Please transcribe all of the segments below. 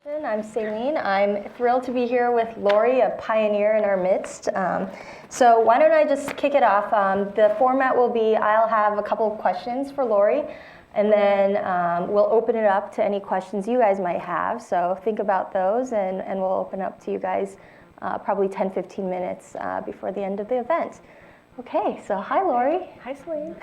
I'm Celine. I'm thrilled to be here with Loree, a pioneer in our midst. So why don't I just kick it off? The format will be I'll have a couple of questions for Loree, and then we'll open it up to any questions you guys might have. So think about those, and we'll open up to you guys probably 10-15 minutes before the end of the event. Okay, so hi Loree. Hi Celine.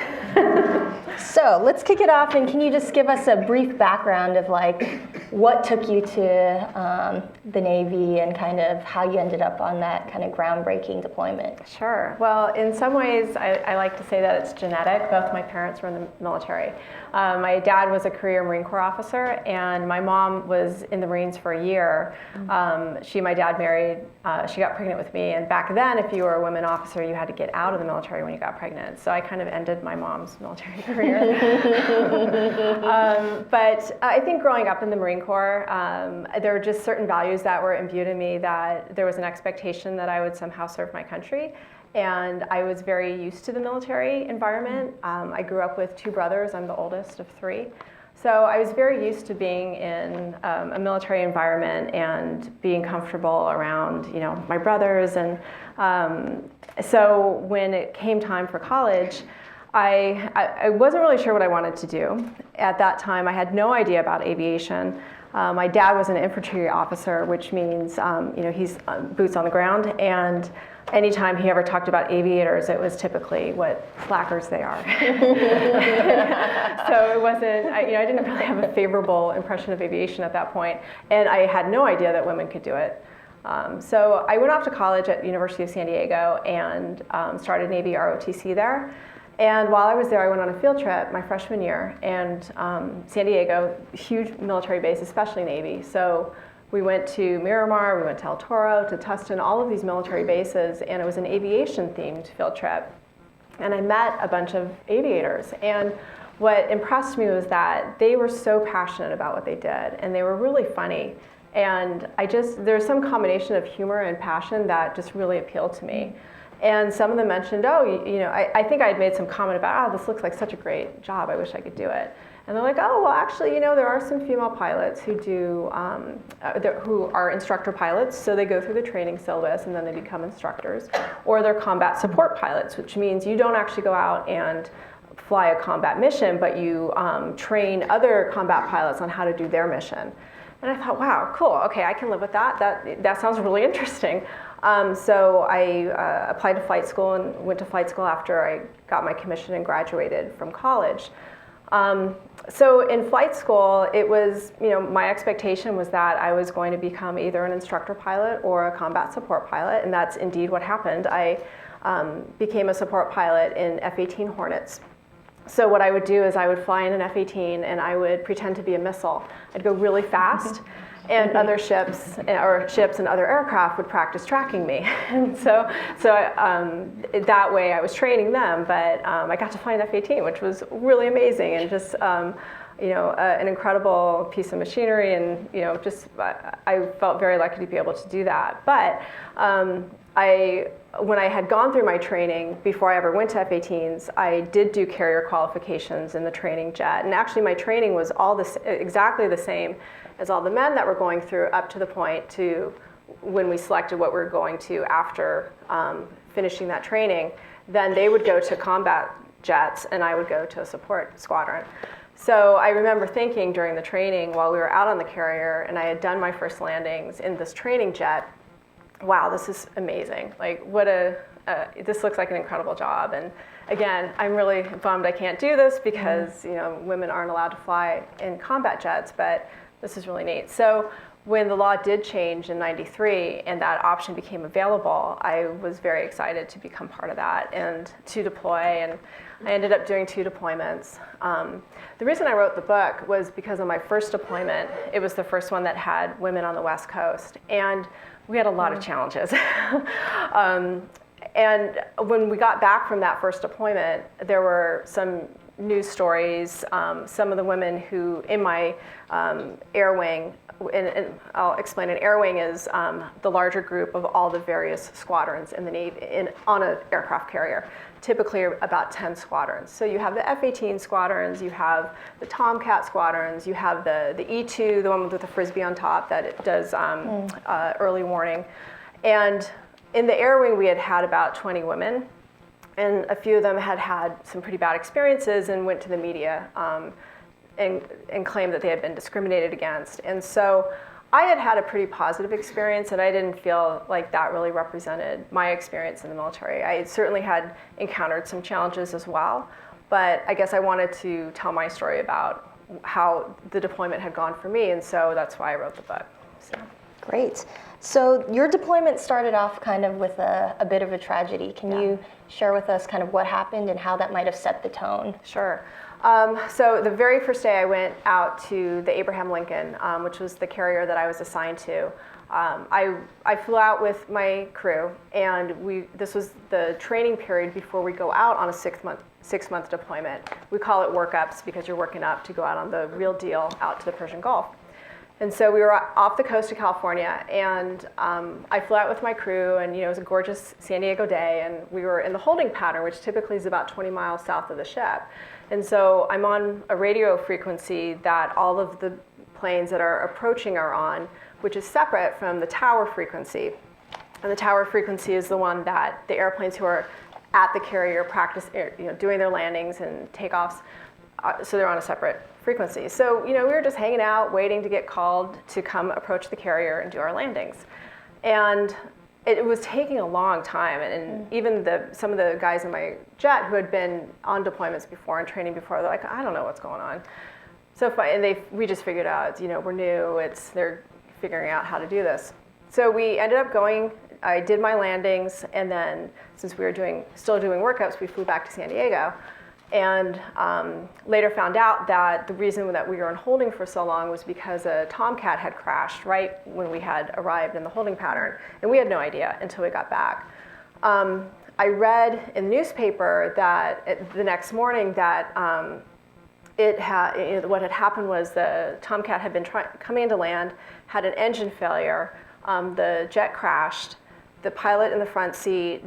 So let's kick it off, and can you just give us a brief background of like what took you to the Navy and kind of how you ended up on that kind of groundbreaking deployment? Sure. Well, in some ways, I like to say that it's genetic. Both my parents were in the military. My dad was a career Marine Corps officer, and my mom was in the Marines for a year. She and my dad married. She got pregnant with me, and back then, if you were a women officer, you had to get out of the military when you got pregnant. So I kind of ended my mom's military career. But I think growing up in the Marine Corps, there were just certain values that were imbued in me, that there was an expectation that I would somehow serve my country. And I was very used to the military environment. I grew up with two brothers. I'm the oldest of three. So I was very used to being in a military environment and being comfortable around, my brothers. And so when it came time for college, I wasn't really sure what I wanted to do. At that time, I had no idea about aviation. My dad was an infantry officer, which means, he's boots on the ground. And anytime he ever talked about aviators, it was typically what slackers they are. So it wasn't, I didn't really have a favorable impression of aviation at that point. And I had no idea that women could do it. So I went off to college at the University of San Diego and started Navy ROTC there. And while I was there, I went on a field trip my freshman year, and San Diego, huge military base, especially Navy. So we went to Miramar, we went to El Toro, to Tustin, all of these military bases, and it was an aviation-themed field trip. And I met a bunch of aviators, and what impressed me was that they were so passionate about what they did, and they were really funny. And there's some combination of humor and passion that just really appealed to me. And some of them mentioned, I think I had made some comment about, this looks like such a great job, I wish I could do it. And they're like, well, actually, there are some female pilots who who are instructor pilots, so they go through the training syllabus and then they become instructors. Or they're combat support pilots, which means you don't actually go out and fly a combat mission, but you train other combat pilots on how to do their mission. And I thought, wow, cool, okay, I can live with that. That sounds really interesting. So I applied to flight school and went to flight school after I got my commission and graduated from college. So in flight school, it was, my expectation was that I was going to become either an instructor pilot or a combat support pilot, and that's indeed what happened. I became a support pilot in F-18 Hornets. So what I would do is I would fly in an F-18 and I would pretend to be a missile. I'd go really fast. And other ships and other aircraft would practice tracking me. And so that way I was training them, but I got to fly an F-18, which was really amazing, and just an incredible piece of machinery, and I felt very lucky to be able to do that. But when I had gone through my training before I ever went to F-18s, I did do carrier qualifications in the training jet, and actually my training was exactly the same as all the men that were going through, up to the point to when we selected what we were going to after finishing that training. Then they would go to combat jets and I would go to a support squadron. So I remember thinking during the training while we were out on the carrier and I had done my first landings in this training jet, wow, this is amazing. Like, this looks like an incredible job. And again, I'm really bummed I can't do this because women aren't allowed to fly in combat jets, but this is really neat. So when the law did change in '93 and that option became available, I was very excited to become part of that and to deploy. And I ended up doing 2 deployments. The reason I wrote the book was because of my first deployment. It was the first one that had women on the West Coast. And we had a lot of challenges. And when we got back from that first deployment, there were some news stories. Some of the women who in my air wing, and I'll explain, an air wing is the larger group of all the various squadrons in the Navy on an aircraft carrier, typically about 10 squadrons. So you have the F-18 squadrons, you have the Tomcat squadrons, you have the E-2, the one with the Frisbee on top that it does early warning. And in the air wing, we had about 20 women, and a few of them had some pretty bad experiences and went to the media and claimed that they had been discriminated against. And so I had a pretty positive experience, and I didn't feel like that really represented my experience in the military. I certainly had encountered some challenges as well, but I guess I wanted to tell my story about how the deployment had gone for me, and so that's why I wrote the book. So. Great. So your deployment started off kind of with a bit of a tragedy. Can you share with us kind of what happened and how that might have set the tone? Sure. So the very first day I went out to the Abraham Lincoln, which was the carrier that I was assigned to. I flew out with my crew, and this was the training period before we go out on a six-month deployment. We call it workups because you're working up to go out on the real deal out to the Persian Gulf. And so we were off the coast of California, and I flew out with my crew, and it was a gorgeous San Diego day, and we were in the holding pattern, which typically is about 20 miles south of the ship. And so I'm on a radio frequency that all of the planes that are approaching are on, which is separate from the tower frequency. And the tower frequency is the one that the airplanes who are at the carrier practice, doing their landings and takeoffs, so they're on a separate frequency. So, we were just hanging out, waiting to get called to come approach the carrier and do our landings. And it was taking a long time, and even some of the guys in my jet who had been on deployments before and training before, they're like, I don't know what's going on. So we just figured out, we're new, they're figuring out how to do this. So we ended up going, I did my landings, and then since we were still doing workups, we flew back to San Diego. And later found out that the reason that we were on holding for so long was because a Tomcat had crashed right when we had arrived in the holding pattern. And we had no idea until we got back. I read in the newspaper that the next morning that what had happened was the Tomcat had been coming into land, had an engine failure, the jet crashed, the pilot in the front seat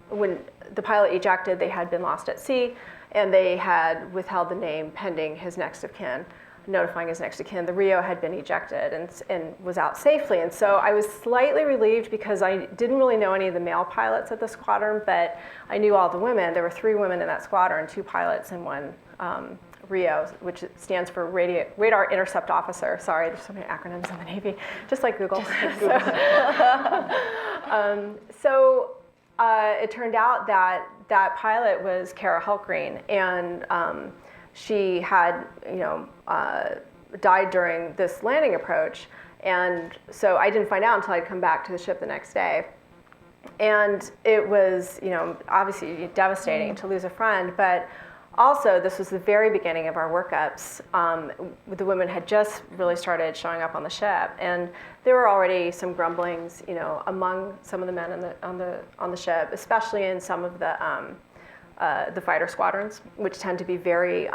when the pilot ejected, they had been lost at sea, and they had withheld the name pending his next of kin, notifying his next of kin. The Rio had been ejected and was out safely. And so I was slightly relieved because I didn't really know any of the male pilots at the squadron, but I knew all the women. There were 3 women in that squadron, 2 pilots and 1 Rio, which stands for Radar Intercept Officer. Sorry, there's so many acronyms in the Navy, just like Google. So it turned out that pilot was Kara Hultgreen, and she had, died during this landing approach. And so I didn't find out until I'd come back to the ship the next day. And it was, obviously devastating to lose a friend, but also this was the very beginning of our workups. The women had just really started showing up on the ship, and there were already some grumblings, among some of the men on the ship, especially in some of the fighter squadrons, which tend to be very,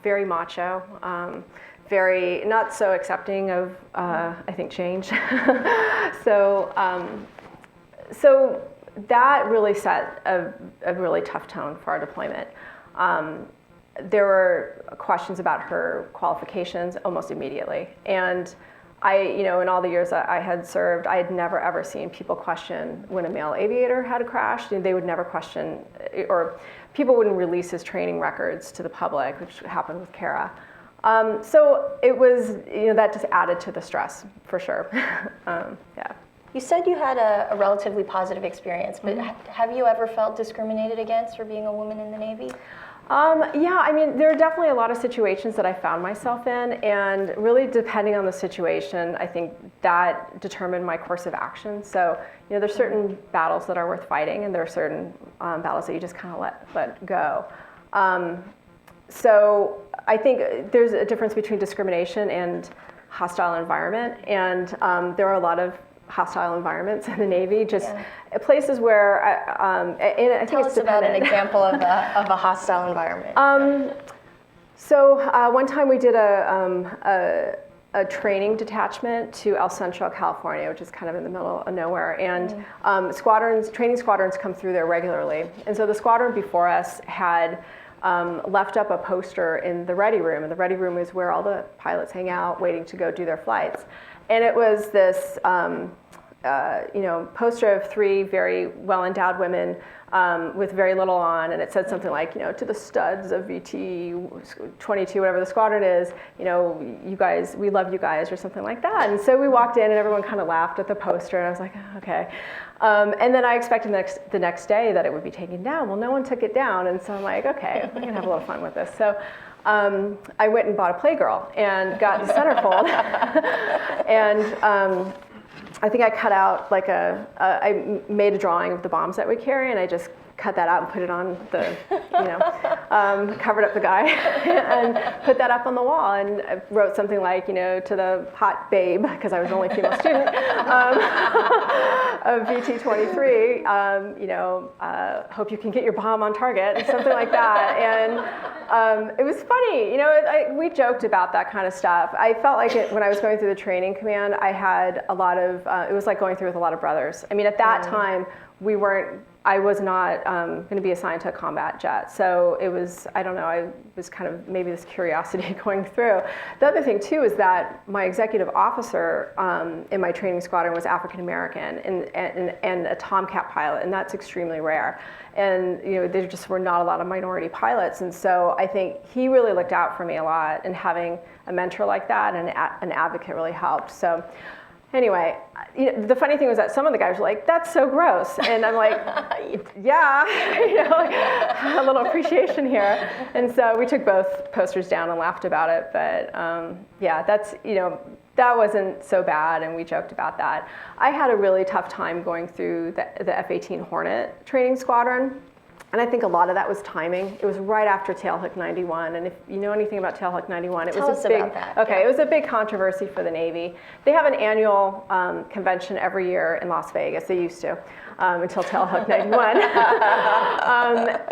very macho, very not so accepting of, I think, change. So that really set a really tough tone for our deployment. There were questions about her qualifications almost immediately. And in all the years that I had served, I had never ever seen people question when a male aviator had crashed. They would never question, or people wouldn't release his training records to the public, which happened with Kara. So it was, that just added to the stress, for sure. Yeah. You said you had a relatively positive experience, but have you ever felt discriminated against for being a woman in the Navy? Yeah, there are definitely a lot of situations that I found myself in, and really depending on the situation, I think that determined my course of action. So, there's certain battles that are worth fighting, and there are certain battles that you just kind of let go. So I think there's a difference between discrimination and hostile environment, and there are a lot of hostile environments in the Navy, just places where and I think Tell it's us about an dependent. example of a hostile environment. So one time we did a training detachment to El Centro, California, which is kind of in the middle of nowhere, and training squadrons come through there regularly. And so the squadron before us had left up a poster in the ready room, and the ready room is where all the pilots hang out waiting to go do their flights. And it was this poster of 3 very well-endowed women with very little on, and it said something like, to the studs of VT 22, whatever the squadron is, you guys, we love you guys, or something like that. And so we walked in, and everyone kind of laughed at the poster, and I was like, oh, okay. And then I expected the next day that it would be taken down. Well, no one took it down, and so I'm like, okay, we're gonna have a little fun with this. So I went and bought a Playgirl and got the centerfold, and I think I cut out I made a drawing of the bombs that we carry, and I just cut that out and put it on the, covered up the guy and put that up on the wall, and I wrote something like, to the hot babe, because I was the only female student of VT 23, hope you can get your bomb on target, something like that. And it was funny, we joked about that kind of stuff. I felt like when I was going through the training command, I had a lot of, it was like going through with a lot of brothers. I mean, at that time, I was not going to be assigned to a combat jet. So it was, I don't know, I was kind of maybe this curiosity going through. The other thing too is that my executive officer in my training squadron was African American and a Tomcat pilot, and that's extremely rare. And there just were not a lot of minority pilots. And so I think he really looked out for me a lot, and having a mentor like that and an advocate really helped. So anyway, the funny thing was that some of the guys were like, that's so gross. And I'm like, yeah, a little appreciation here. And so we took both posters down and laughed about it. But that's, that wasn't so bad, and we joked about that. I had a really tough time going through the F-18 Hornet training squadron. And I think a lot of that was timing. It was right after Tailhook 91, and if you know anything about Tailhook 91, it was a big, it was a big controversy for the Navy. They have an annual convention every year in Las Vegas. They used to, until Tailhook 91,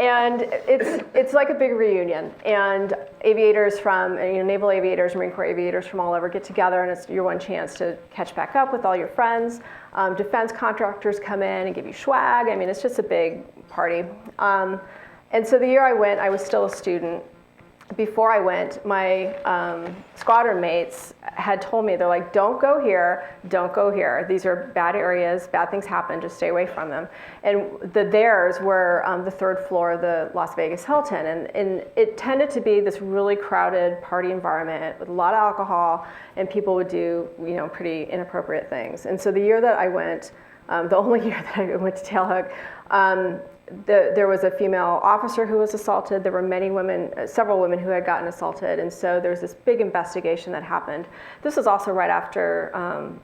and it's like a big reunion. And aviators from naval aviators, Marine Corps aviators from all over get together, and it's your one chance to catch back up with all your friends. Defense contractors come in and give you swag. I mean, it's just a big party. And so the year I went, I was still a student. Before I went, my squadron mates had told me, they're like, don't go here, don't go here. These are bad areas, bad things happen, just stay away from them. And theirs were the 3rd floor of the Las Vegas Hilton. And it tended to be this really crowded party environment with a lot of alcohol, and people would do pretty inappropriate things. And so the year that I went, the only year that I went to Tailhook, there was a female officer who was assaulted. There were many women, several women who had gotten assaulted, and so there was this big investigation that happened. This was also right after,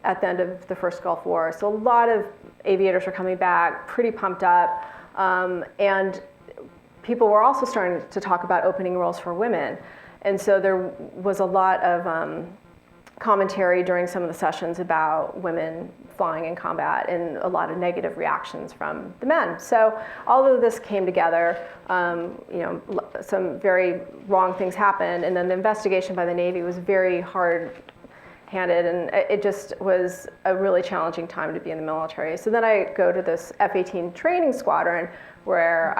at the end of the first Gulf War, so a lot of aviators were coming back, pretty pumped up, and people were also starting to talk about opening roles for women, and so there was a lot of commentary during some of the sessions about women flying in combat, and a lot of negative reactions from the men. So all of this came together, some very wrong things happened, and then the investigation by the Navy was very hard-handed, and it just was a really challenging time to be in the military. So then I go to this F-18 training squadron where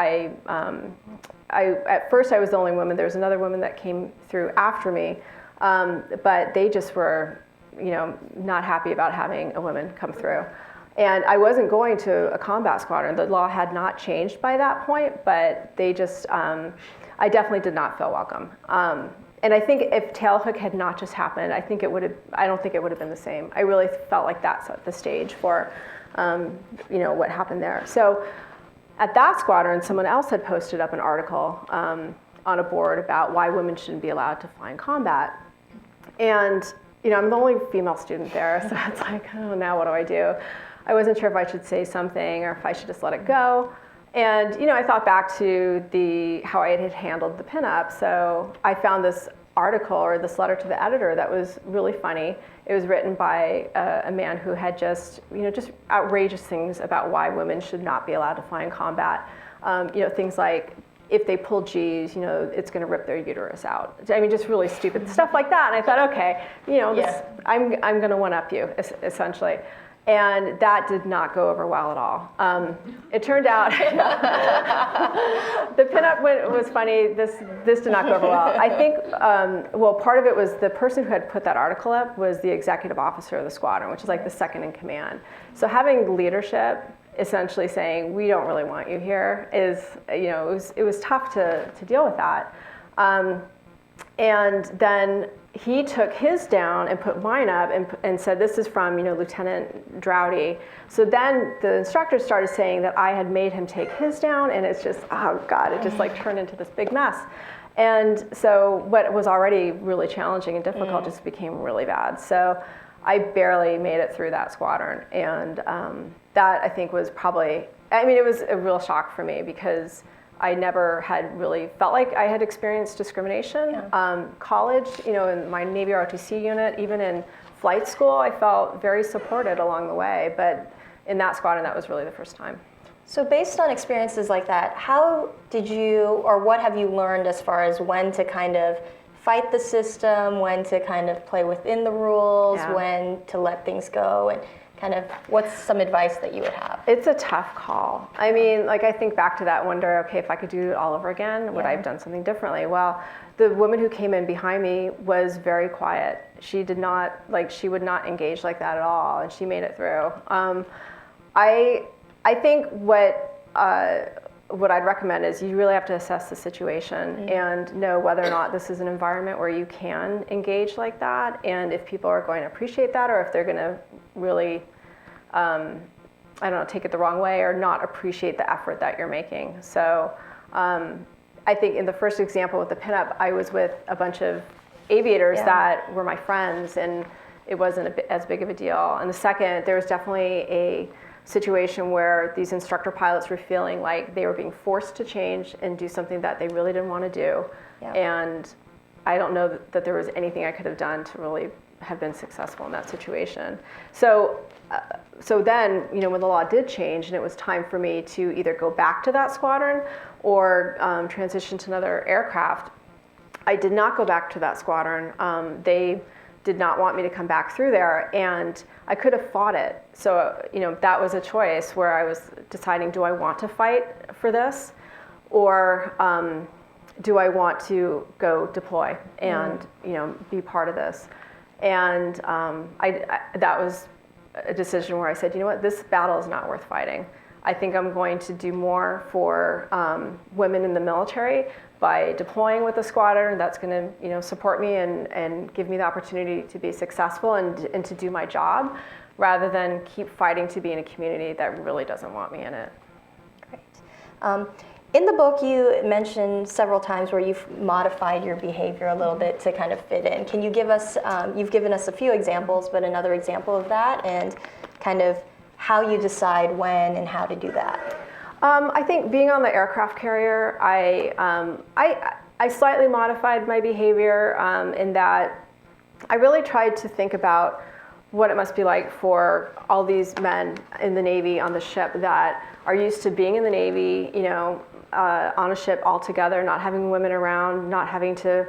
at first I was the only woman. There was another woman that came through after me, but they just were not happy about having a woman come through. And I wasn't going to a combat squadron. The law had not changed by that point, but they just, I definitely did not feel welcome. And I think if Tailhook had not just happened, I don't think it would have been the same. I really felt like that set the stage for, what happened there. So at that squadron, someone else had posted up an article on a board about why women shouldn't be allowed to fly in combat. And I'm the only female student there, so it's like, oh, now what do I do? I wasn't sure if I should say something or if I should just let it go. And I thought back to how I had handled the pinup. So I found this article or this letter to the editor that was really funny. It was written by a man who had just outrageous things about why women should not be allowed to fly in combat. Things like if they pull G's, it's going to rip their uterus out. I mean, just really stupid stuff like that. And I thought, okay, I'm going to one-up you, essentially. And that did not go over well at all. It turned out the pinup was funny. This did not go over well. I think, part of it was the person who had put that article up was the executive officer of the squadron, which is like the second in command. So having leadership essentially saying, we don't really want you here is, it was tough to deal with that. And then he took his down and put mine up and said, this is from, Lieutenant Draude. So then the instructor started saying that I had made him take his down, and it's just, oh God, it just like turned into this big mess. And so what was already really challenging and difficult just became really bad. So I barely made it through that squadron. And that I think was probably, it was a real shock for me because I never had really felt like I had experienced discrimination. Yeah. College, in my Navy ROTC unit, even in flight school, I felt very supported along the way. But in that squadron, that was really the first time. So based on experiences like that, how did you, or what have you learned as far as when to kind of fight the system, when to kind of play within the rules, when to let things go, and kind of what's some advice that you would have? It's a tough call. I think back to that, wonder, okay, if I could do it all over again, would I have done something differently? Well, the woman who came in behind me was very quiet. She did not, she would not engage like that at all, and she made it through. I think what I'd recommend is you really have to assess the situation and know whether or not this is an environment where you can engage like that, and if people are going to appreciate that, or if they're going to really, take it the wrong way or not appreciate the effort that you're making. So I think in the first example with the pinup, I was with a bunch of aviators that were my friends, and it wasn't as big of a deal. And the second, there was definitely a situation where these instructor pilots were feeling like they were being forced to change and do something that they really didn't want to do. And I don't know that there was anything I could have done to really have been successful in that situation. So then, when the law did change and it was time for me to either go back to that squadron or transition to another aircraft, I did not go back to that squadron. They did not want me to come back through there, and I could have fought it. So, that was a choice where I was deciding, do I want to fight for this, or do I want to go deploy and, be part of this? And that was a decision where I said, you know what, this battle is not worth fighting. I think I'm going to do more for women in the military by deploying with the squadron. That's going to, support me and give me the opportunity to be successful and to do my job, rather than keep fighting to be in a community that really doesn't want me in it. Great. In the book, you mentioned several times where you've modified your behavior a little bit to kind of fit in. Can you give us, you've given us a few examples, but another example of that, and kind of how you decide when and how to do that? I think being on the aircraft carrier, I slightly modified my behavior in that I really tried to think about what it must be like for all these men in the Navy on the ship that are used to being in the Navy, on a ship all together, not having women around, not having to,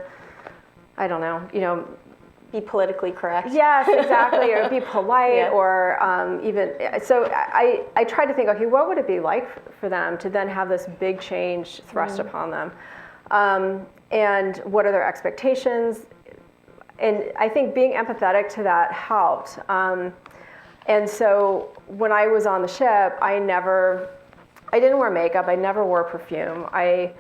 be politically correct. Yes, exactly, or be polite, or even, so I tried to think, okay, what would it be like for them to then have this big change thrust upon them? And what are their expectations? And I think being empathetic to that helped. And so when I was on the ship, I didn't wear makeup, I never wore perfume. I'm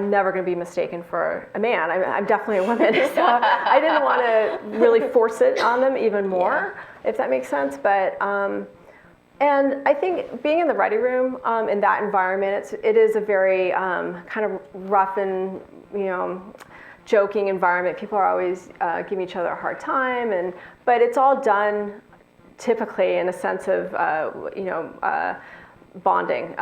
never going to be mistaken for a man. I'm definitely a woman, so I didn't want to really force it on them even more, if that makes sense. But and I think being in the ready room in that environment, it is a very kind of rough and joking environment. People are always giving each other a hard time, but it's all done typically in a sense of bonding,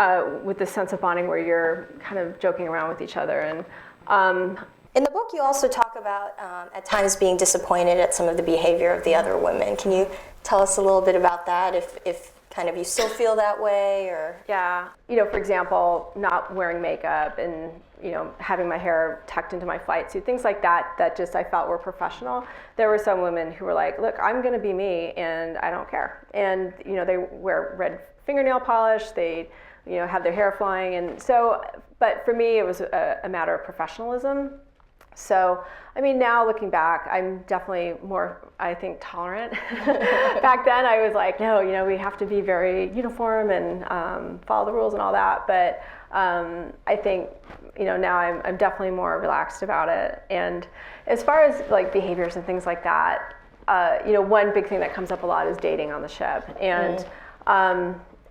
with this sense of bonding where you're kind of joking around with each other. And In the book, you also talk about at times being disappointed at some of the behavior of the other women. Can you tell us a little bit about that, if kind of you still feel that way, or? Yeah, for example, not wearing makeup and, having my hair tucked into my flight suit, things like that just I felt were professional. There were some women who were like, look, I'm gonna be me and I don't care. And, they wear red fingernail polish, they, have their hair flying. And so, but for me, it was a matter of professionalism. So, now looking back, I'm definitely more, I think, tolerant. Back then, I was like, no, we have to be very uniform and follow the rules and all that. But I think, now I'm definitely more relaxed about it. And as far as like behaviors and things like that, one big thing that comes up a lot is dating on the ship. And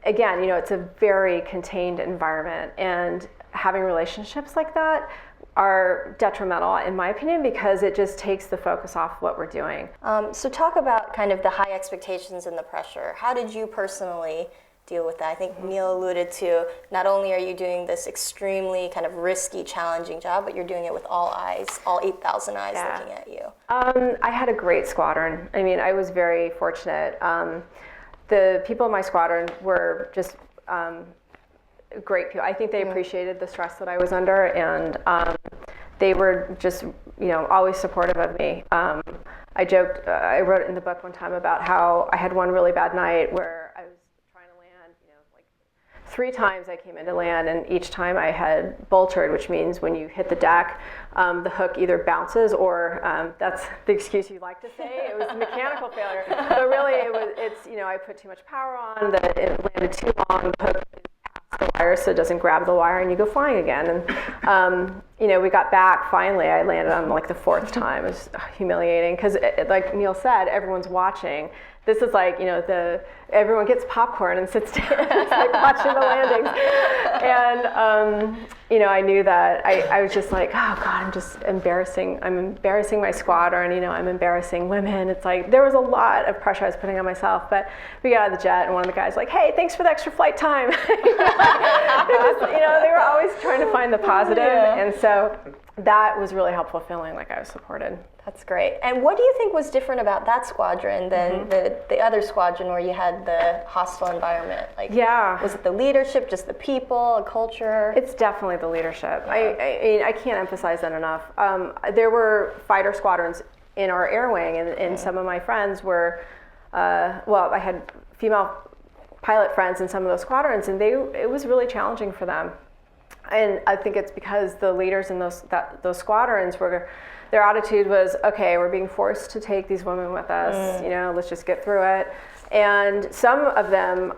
again, it's a very contained environment, and having relationships like that are detrimental, in my opinion, because it just takes the focus off what we're doing. So talk about kind of the high expectations and the pressure. How did you personally deal with that? I think Neil alluded to, not only are you doing this extremely kind of risky, challenging job, but you're doing it with all eyes, all 8,000 eyes looking at you. I had a great squadron. I was very fortunate. The people in my squadron were just great people. I think they appreciated the stress that I was under, and they were just, always supportive of me. I joked, I wrote in the book one time about how I had one really bad night where I was trying to land, like 3 times I came into land, and each time I had boltered, which means when you hit the deck, the hook either bounces or that's the excuse you like to say. It was a mechanical failure, but really it's I put too much power on, that it landed too long, the hook the wire so it doesn't grab the wire, and you go flying again. And we got back finally. I landed on like the 4th time. It was humiliating because, like Neil said, everyone's watching. This is like everyone gets popcorn and sits down like watching the landings. And I knew that I was just like, oh God, I'm just embarrassing. I'm embarrassing my squadron. I'm embarrassing women. It's like there was a lot of pressure I was putting on myself. But we got out of the jet, and one of the guys was like, hey, thanks for the extra flight time. They were always trying to find the positive, and so that was really helpful, feeling like I was supported. That's great. And what do you think was different about that squadron than the other squadron where you had the hostile environment? Like, was it the leadership, just the people, a culture? It's definitely the leadership. Yeah. I can't emphasize that enough. There were fighter squadrons in our air wing, and some of my friends were, I had female pilot friends in some of those squadrons, and it was really challenging for them. And I think it's because the leaders in those squadrons their attitude was, okay, we're being forced to take these women with us, let's just get through it. And some of them,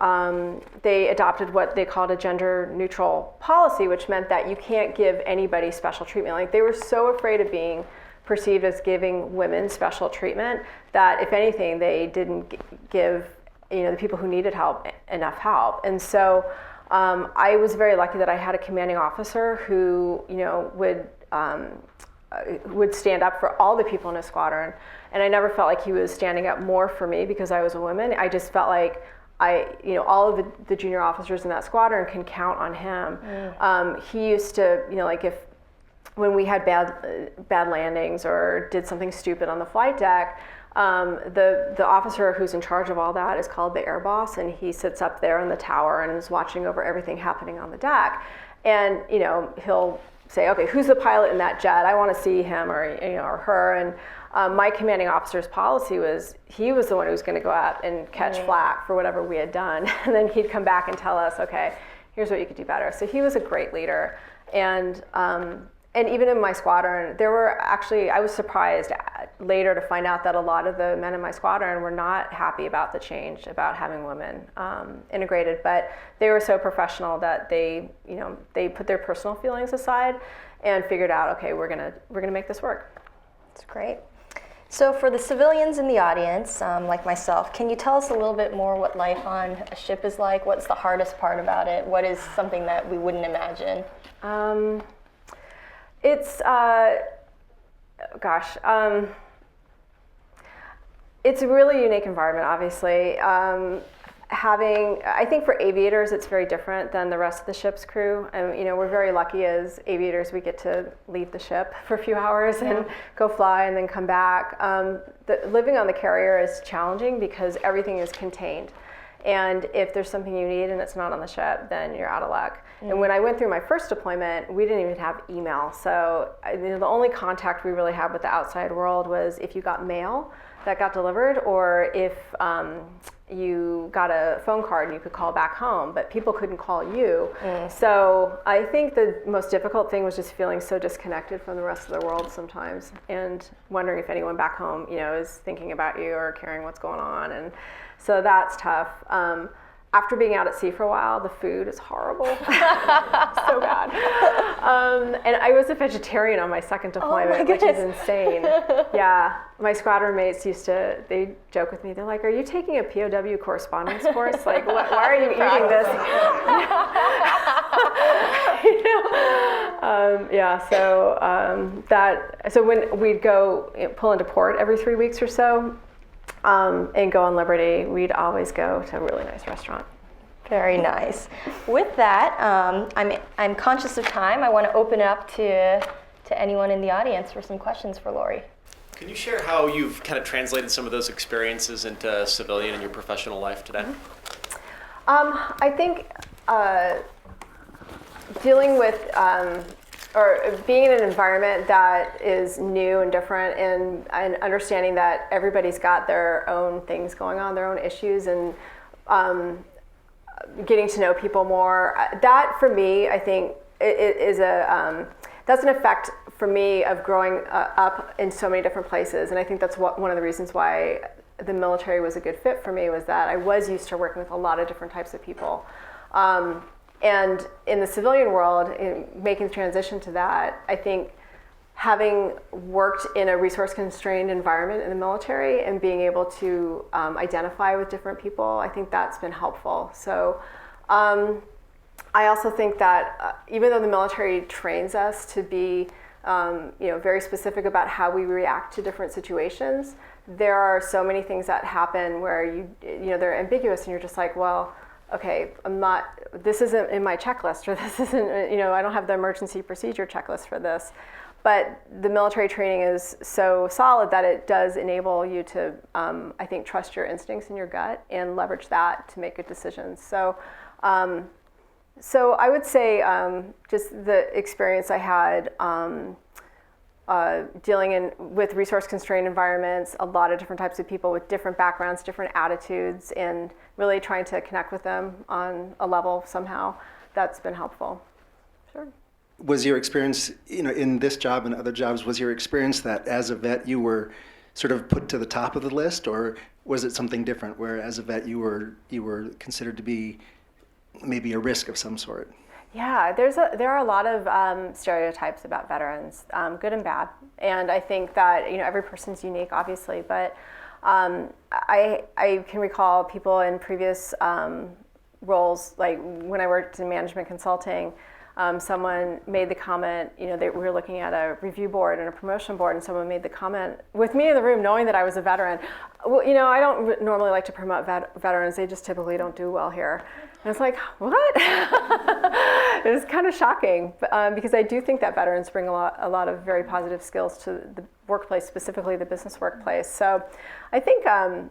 they adopted what they called a gender neutral policy, which meant that you can't give anybody special treatment. Like, they were so afraid of being perceived as giving women special treatment that, if anything, they didn't give the people who needed help enough help. And so I was very lucky that I had a commanding officer who would stand up for all the people in his squadron, and I never felt like he was standing up more for me because I was a woman. I just felt like all of the junior officers in that squadron can count on him. He used to, when we had bad landings or did something stupid on the flight deck, the officer who's in charge of all that is called the air boss, and he sits up there in the tower and is watching over everything happening on the deck. And he'll say, okay, who's the pilot in that jet? I want to see him or her. And my commanding officer's policy was he was the one who was going to go out and catch flack for whatever we had done, and then he'd come back and tell us, okay, here's what you could do better. So he was a great leader. And even in my squadron, I was surprised later to find out that a lot of the men in my squadron were not happy about the change, about having women integrated, but they were so professional that they put their personal feelings aside and figured out, okay, we're gonna make this work. That's great. So for the civilians in the audience, like myself, can you tell us a little bit more what life on a ship is like? What's the hardest part about it? What is something that we wouldn't imagine? It's, it's a really unique environment, obviously. I think for aviators, it's very different than the rest of the ship's crew. And, we're very lucky as aviators, we get to leave the ship for a few hours and go fly and then come back. Living on the carrier is challenging because everything is contained. And if there's something you need and it's not on the ship, then you're out of luck. And when I went through my first deployment, we didn't even have email. So the only contact we really had with the outside world was if you got mail that got delivered, or if you got a phone card and you could call back home, but people couldn't call you. So I think the most difficult thing was just feeling so disconnected from the rest of the world sometimes, and wondering if anyone back home, is thinking about you or caring what's going on. And so that's tough. After being out at sea for a while, the food is horrible. So bad. And I was a vegetarian on my second deployment, which is insane. Yeah, my squadron mates they joke with me. They're like, "Are you taking a POW correspondence course? Like, why are you eating this?" So when we'd go pull into port every 3 weeks or so, and go on Liberty, we'd always go to a really nice restaurant. Very nice. With that, I'm conscious of time. I want to open it up to anyone in the audience for some questions for Loree. Can you share how you've kind of translated some of those experiences into civilian in your professional life today? I think dealing with or being in an environment that is new and different, and understanding that everybody's got their own things going on, their own issues, and getting to know people more. That for me, I think, it is that's an effect for me of growing up in so many different places. And I think that's one of the reasons why the military was a good fit for me, was that I was used to working with a lot of different types of people. And in the civilian world, making the transition to that, I think having worked in a resource-constrained environment in the military and being able to identify with different people, I think that's been helpful. So I also think that even though the military trains us to be very specific about how we react to different situations, there are so many things that happen where they're ambiguous, and you're just like, well, okay, this isn't in my checklist, or this isn't, I don't have the emergency procedure checklist for this. But the military training is so solid that it does enable you to, I think, trust your instincts and your gut and leverage that to make good decisions. So I would say just the experience I had dealing with resource-constrained environments, a lot of different types of people with different backgrounds, different attitudes, and really trying to connect with them on a level somehow, that's been helpful. Sure. Was your experience, in this job and other jobs, was your experience that as a vet you were sort of put to the top of the list, or was it something different where as a vet you were considered to be maybe a risk of some sort? Yeah, there are a lot of stereotypes about veterans, good and bad, and I think that every person's unique, obviously, but I can recall people in previous roles, like when I worked in management consulting. Someone made the comment, we were looking at a review board and a promotion board, and someone made the comment with me in the room, knowing that I was a veteran. Well, I don't normally like to promote veterans. They just typically don't do well here. And it's like, what? It was kind of shocking, because I do think that veterans bring a lot of very positive skills to the workplace, specifically the business workplace. So I think a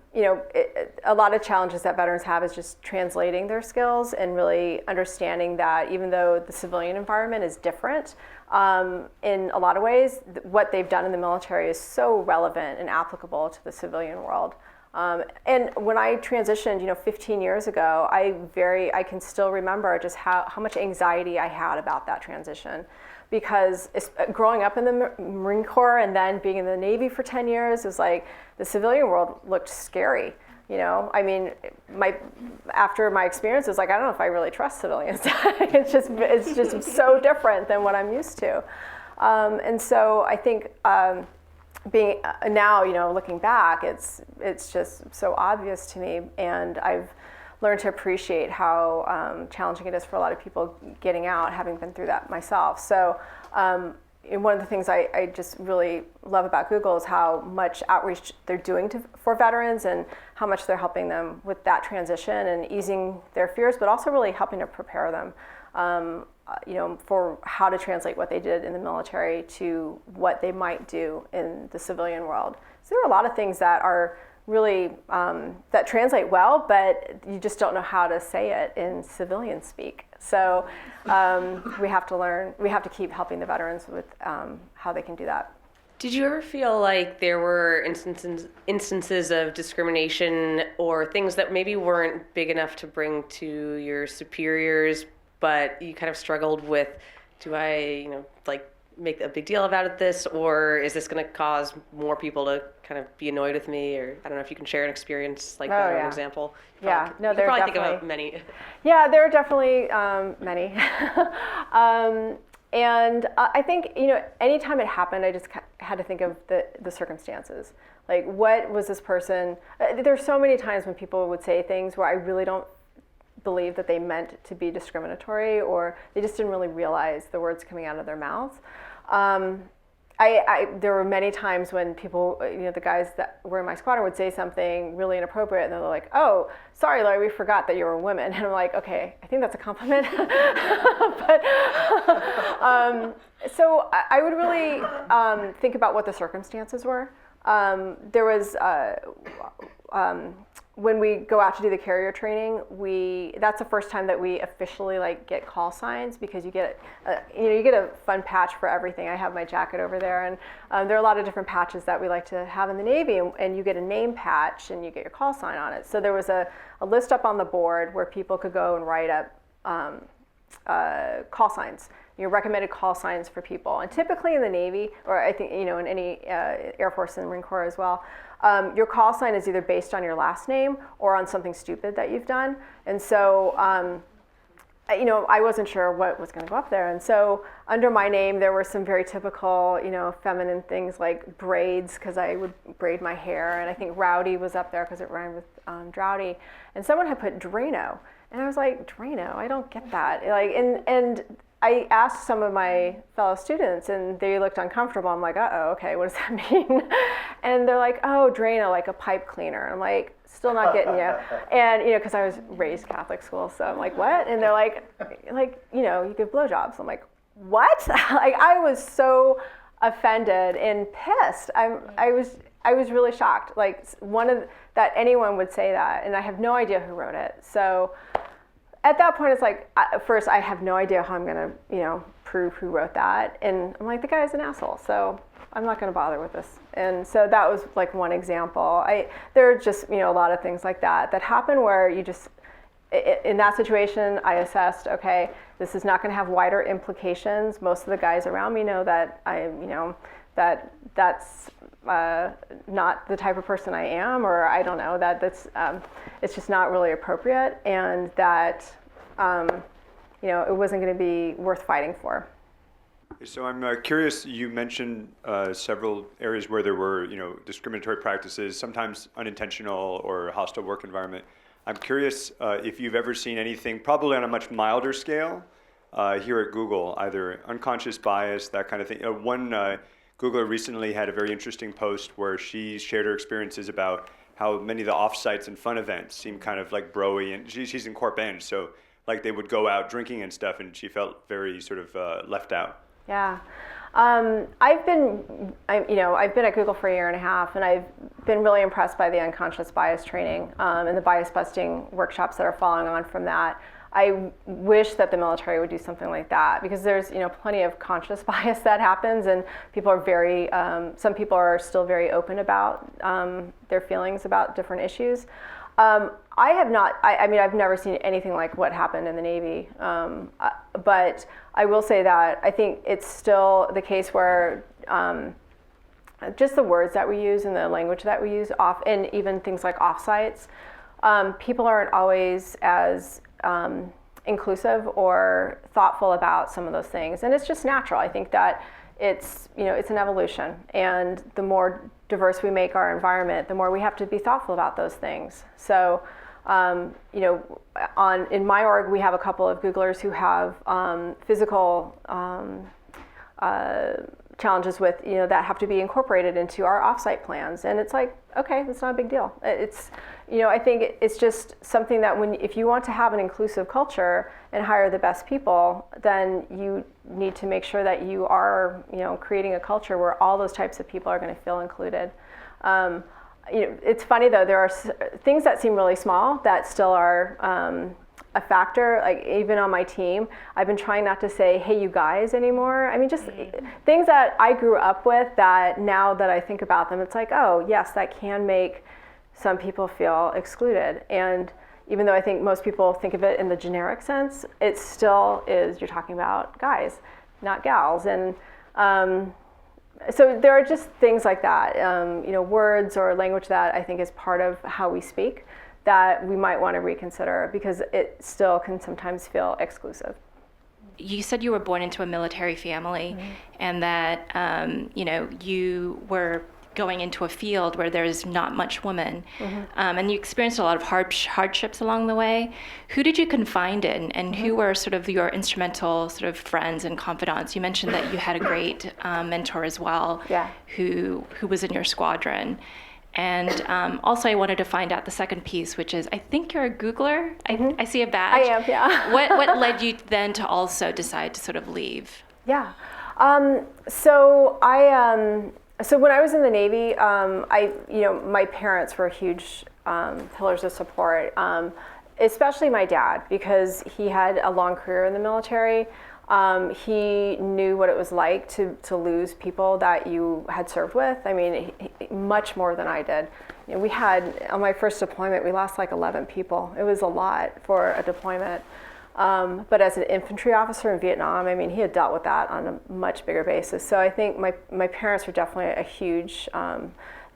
lot of challenges that veterans have is just translating their skills and really understanding that even though the civilian environment is different, in a lot of ways, what they've done in the military is so relevant and applicable to the civilian world. And when I transitioned, 15 years ago, I can still remember just how much anxiety I had about that transition, because growing up in the Marine Corps and then being in the Navy for 10 years, it was like the civilian world looked scary. I mean, after my experience, it was like, I don't know if I really trust civilians. It's just so different than what I'm used to. And so I think being now, looking back, it's just so obvious to me, and I've learned to appreciate how challenging it is for a lot of people getting out, having been through that myself. So, one of the things I just really love about Google is how much outreach they're doing for veterans and how much they're helping them with that transition and easing their fears, but also really helping to prepare them, for how to translate what they did in the military to what they might do in the civilian world. So there are a lot of things that are really that translate well, but you just don't know how to say it in civilian speak. So we have to keep helping the veterans with how they can do that. Did you ever feel like there were instances of discrimination or things that maybe weren't big enough to bring to your superiors, but you kind of struggled with, do I, make a big deal about this, or is this going to cause more people to kind of be annoyed with me? Or I don't know if you can share an experience like that, or an example. There are probably definitely, think of many. Yeah, there are definitely many. And I think, anytime it happened, I just had to think of the circumstances. Like, what was this person? There's so many times when people would say things where I really don't believe that they meant to be discriminatory, or they just didn't really realize the words coming out of their mouths. There were many times when people, the guys that were in my squadron would say something really inappropriate, and they're like, "Oh, sorry, Loree, we forgot that you were a woman." And I'm like, "Okay, I think that's a compliment." But so I would really think about what the circumstances were. There was when we go out to do the carrier training, that's the first time that we officially get call signs, because you get a fun patch for everything. I have my jacket over there, and there are a lot of different patches that we like to have in the Navy, and you get a name patch and you get your call sign on it. So there was a list up on the board where people could go and write up call signs, recommended call signs for people. And typically in the Navy, or I think in any Air Force and Marine Corps as well, your call sign is either based on your last name or on something stupid that you've done. And so I wasn't sure what was going to go up there. And so under my name, there were some very typical, feminine things like braids, because I would braid my hair. And I think Rowdy was up there because it rhymed with Draude. And someone had put Drano. And I was like, Drano? I don't get that. And I asked some of my fellow students, and they looked uncomfortable. I'm like, uh-oh, okay, what does that mean? And they're like, oh, Drano, like a pipe cleaner. And I'm like, still not getting you. And, because I was raised Catholic school, so I'm like, what? And they're like, you give blowjobs. I'm like, what? I was so offended and pissed. I was really shocked. That anyone would say that, and I have no idea who wrote it. So at that point, it's like, first, I have no idea how I'm going to, prove who wrote that. And I'm like, the guy's an asshole, so I'm not going to bother with this. And so that was one example. There are just, a lot of things like that happen where you just, in that situation, I assessed, okay, this is not going to have wider implications. Most of the guys around me know that that's not the type of person I am, or I don't know, that's it's just not really appropriate, and that it wasn't going to be worth fighting for. So I'm curious, you mentioned several areas where there were discriminatory practices, sometimes unintentional or hostile work environment. I'm curious if you've ever seen anything, probably on a much milder scale, here at Google, either unconscious bias, that kind of thing. One Googler recently had a very interesting post where she shared her experiences about how many of the offsites and fun events seem kind of like bro-y, and she's in Corp Eng, so they would go out drinking and stuff, and she felt very sort of left out. Yeah, I've been at Google for a year and a half, and I've been really impressed by the unconscious bias training and the bias busting workshops that are following on from that. I wish that the military would do something like that, because there's plenty of conscious bias that happens, and people are some people are still very open about their feelings about different issues. I have not. I've never seen anything like what happened in the Navy, but I will say that I think it's still the case where just the words that we use and the language that we use and even things like offsites, people aren't always as inclusive or thoughtful about some of those things, and it's just natural. I think that it's an evolution, and the more diverse we make our environment, the more we have to be thoughtful about those things. So, in my org, we have a couple of Googlers who have physical challenges with, that have to be incorporated into our offsite plans. And it's like, okay, that's not a big deal. It's, I think it's just something that if you want to have an inclusive culture and hire the best people, then you need to make sure that you are, creating a culture where all those types of people are going to feel included. It's funny though, there are things that seem really small that still are a factor. Like even on my team, I've been trying not to say, hey, you guys anymore. I mean, just things that I grew up with that now that I think about them, it's like, oh yes, that can make some people feel excluded. And even though I think most people think of it in the generic sense, it still is, you're talking about guys, not gals. And so there are just things like that, words or language that I think is part of how we speak that we might want to reconsider because it still can sometimes feel exclusive. You said you were born into a military family, and that you were going into a field where there's not much women, and you experienced a lot of hardships along the way. Who did you confide in, and who were sort of your instrumental sort of friends and confidants? You mentioned that you had a great mentor as well, who was in your squadron. And also I wanted to find out the second piece, which is, I think you're a Googler. I see a badge. I am, yeah. What led you then to also decide to sort of leave? Yeah. So when I was in the Navy, my parents were huge pillars of support, especially my dad, because he had a long career in the military. He knew what it was like to lose people that you had served with. I mean, much more than I did. We had, on my first deployment, we lost like 11 people. It was a lot for a deployment. But as an infantry officer in Vietnam, I mean, he had dealt with that on a much bigger basis. So I think my parents were definitely a huge,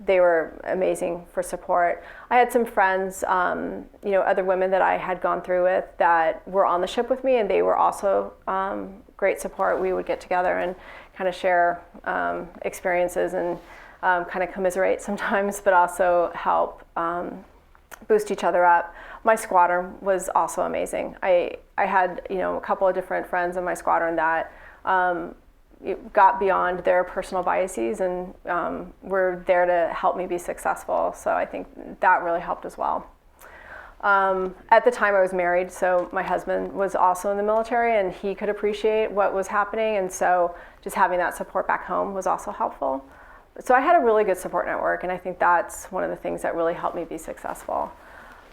they were amazing for support. I had some friends, other women that I had gone through with that were on the ship with me, and they were also great support. We would get together and kind of share experiences and kind of commiserate sometimes, but also help boost each other up. My squadron was also amazing. I had a couple of different friends in my squadron that got beyond their personal biases and were there to help me be successful. So I think that really helped as well. At the time I was married, so my husband was also in the military and he could appreciate what was happening, and so just having that support back home was also helpful. So I had a really good support network, and I think that's one of the things that really helped me be successful.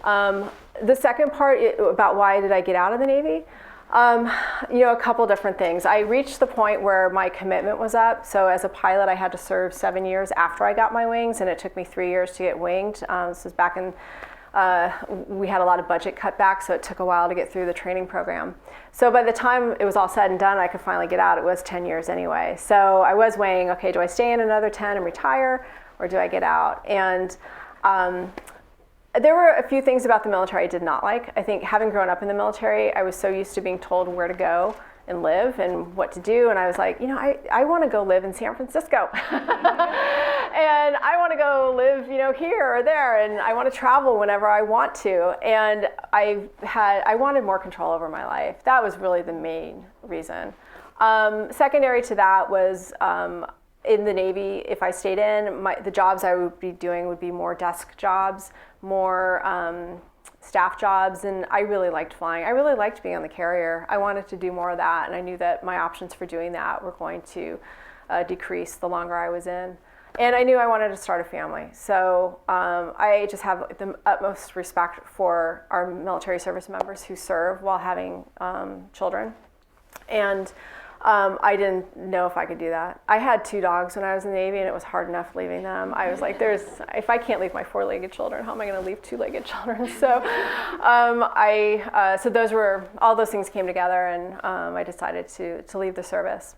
The second part about why did I get out of the Navy? A couple different things. I reached the point where my commitment was up. So as a pilot, I had to serve 7 years after I got my wings, and it took me 3 years to get winged. This was back in, we had a lot of budget cutbacks, so it took a while to get through the training program. So by the time it was all said and done, I could finally get out. It was 10 years anyway. So I was weighing, okay, do I stay in another 10 and retire, or do I get out? And there were a few things about the military I did not like. I think having grown up in the military, I was so used to being told where to go and live and what to do. And I was like, I want to go live in San Francisco. And I want to go live, here or there. And I want to travel whenever I want to. And I wanted more control over my life. That was really the main reason. Secondary to that was in the Navy, if I stayed in, the jobs I would be doing would be more desk jobs, more staff jobs, and I really liked flying. I really liked being on the carrier. I wanted to do more of that, and I knew that my options for doing that were going to decrease the longer I was in. And I knew I wanted to start a family. So I just have the utmost respect for our military service members who serve while having children. And I didn't know if I could do that. I had 2 dogs when I was in the Navy, and it was hard enough leaving them. I was like, if I can't leave my 4-legged children, how am I going to leave 2-legged children? So so all those things came together, and I decided to leave the service.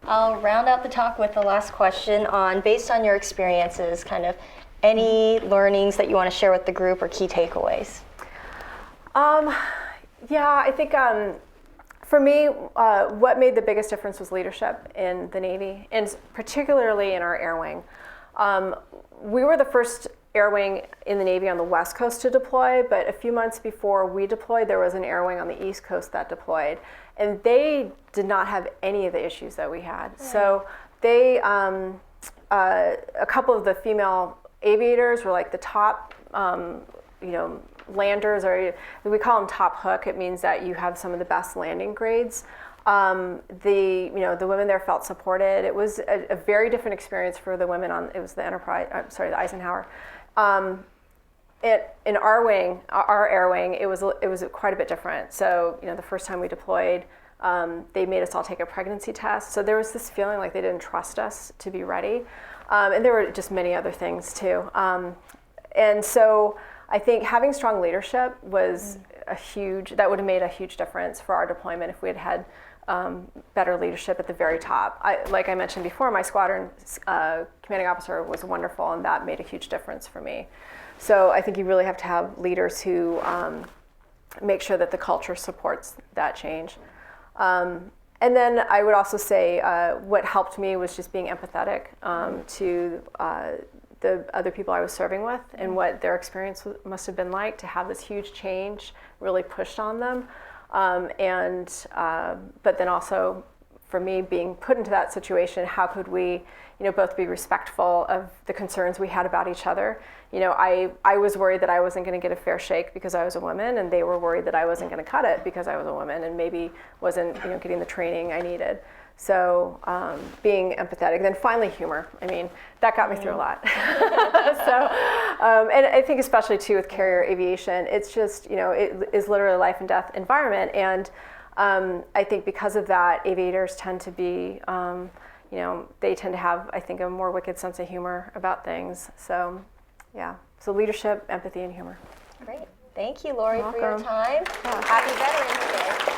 I'll round out the talk with the last question based on your experiences, kind of any learnings that you want to share with the group or key takeaways. I think for me, what made the biggest difference was leadership in the Navy, and particularly in our air wing. We were the first air wing in the Navy on the West Coast to deploy, but a few months before we deployed, there was an air wing on the East Coast that deployed. And they did not have any of the issues that we had. Yeah. So they, a couple of the female aviators were like the top, landers, or we call them top hook. It means that you have some of the best landing grades. The women there felt supported. It was a very different experience for the women on, it was the the Eisenhower. In our wing, our air wing, it was quite a bit different. So, the first time we deployed, they made us all take a pregnancy test. So there was this feeling like they didn't trust us to be ready. And there were just many other things too. And so I think having strong leadership was that would have made a huge difference for our deployment if we had better leadership at the very top. Like I mentioned before, my squadron commanding officer was wonderful, and that made a huge difference for me. So I think you really have to have leaders who make sure that the culture supports that change. And then I would also say what helped me was just being empathetic to the other people I was serving with and what their experience must have been like to have this huge change really pushed on them. But then also for me being put into that situation, how could we both be respectful of the concerns we had about each other? I was worried that I wasn't going to get a fair shake because I was a woman, and they were worried that I wasn't going to cut it because I was a woman and maybe wasn't getting the training I needed. So being empathetic. Then finally humor. I mean, that got me through a lot. And I think especially too with carrier aviation, it's just, it is literally a life and death environment. And I think because of that, aviators tend to be, they tend to have, I think, a more wicked sense of humor about things. So, yeah. So leadership, empathy, and humor. Great. Thank you, Loree, for your welcome. time. Yeah. Happy Veterans Day.